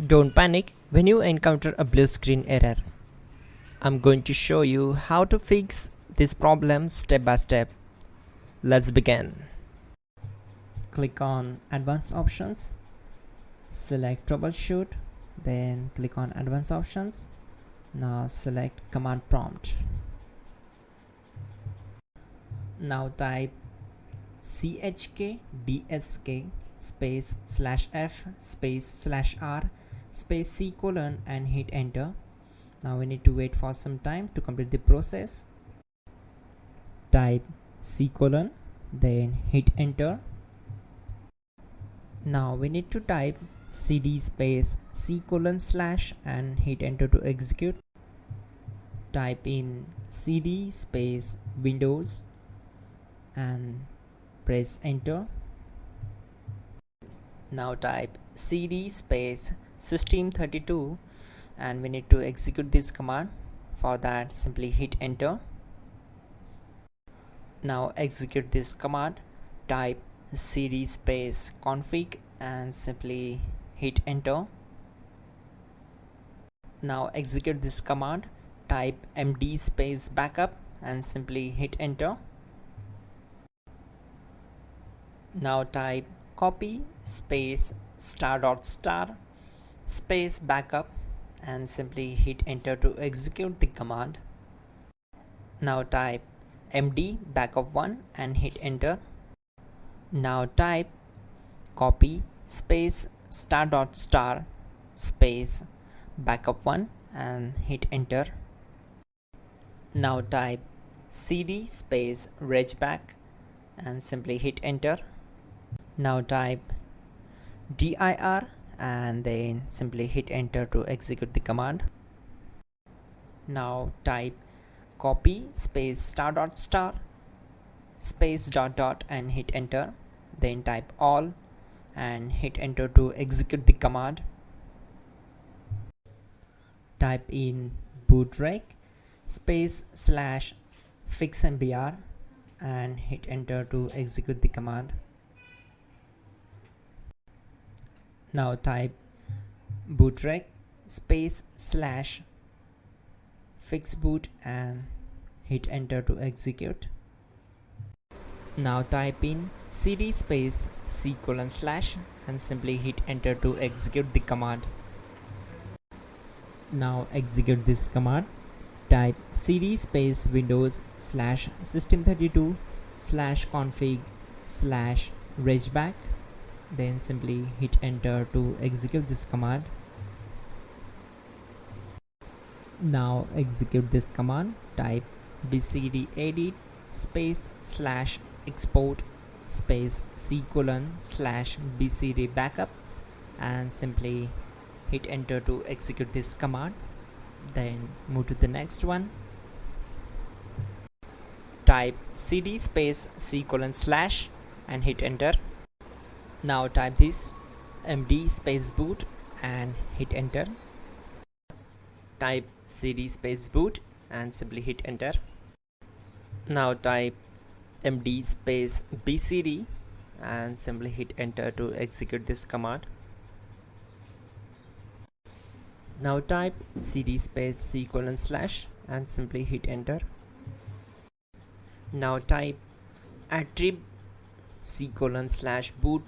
Don't panic when you encounter a blue screen error. I'm going to show you how to fix this problem step by step. Let's begin. Click on Advanced Options, select Troubleshoot, then click on Advanced Options. Now select Command Prompt. Now type chkdsk space /f space /r space C colon and hit enter. Now we need to wait for some time to complete the process. Type C colon, then hit enter. Now we need to type cd space C colon / and hit enter to execute. Type in cd space Windows and press enter. Now type cd space system32 and we need to execute this command. For that, simply hit enter. Now execute this command. Type cd space config and simply hit enter. Now execute this command. Type md space backup and simply hit enter. Now type copy space ** space backup and simply hit enter to execute the command. Now type md backup1 and hit enter. Now type copy space ** space backup1 and hit enter. Now type cd space regback and simply hit enter. Now type dir and then simply hit enter to execute the command. Now type copy space ** space ... and hit enter. Then type all and hit enter to execute the command. Type in bootrec space /fixmbr and hit enter to execute the command. Now type bootrec space /fixboot and hit enter to execute. Now type in cd space C colon / and simply hit enter to execute the command. Now execute this command. Type cd space Windows /system32 /config /regback. Then simply hit enter to execute this command. Now execute this command. Type bcd edit space /export space C colon /bcd backup and simply hit enter to execute this command. Then move to the next one. Type cd space C colon / and hit enter. Now type this md space boot and hit enter. Type cd space boot and simply hit enter. Now type md space bcd and simply hit enter to execute this command. Now type cd space C colon / and simply hit enter. Now type attrib C colon /boot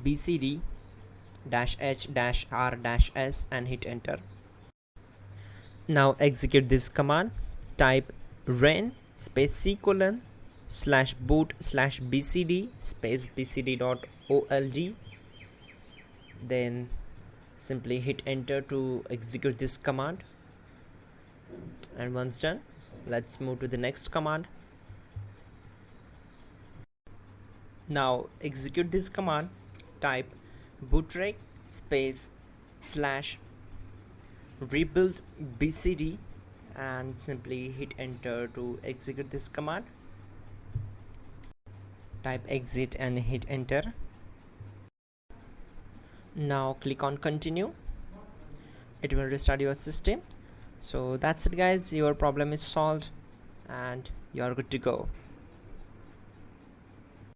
/bcd -h -r -s and hit enter. Now execute this command. Type ren space C colon /boot /bcd space bcd.old. Then simply hit enter to execute this command. And once done, let's move to the next command. Now execute this command. Type bootrec space /rebuild bcd and simply hit enter to execute this command. Type exit and hit enter. Now click on continue. It will restart your system. So that's it guys, your problem is solved and you are good to go.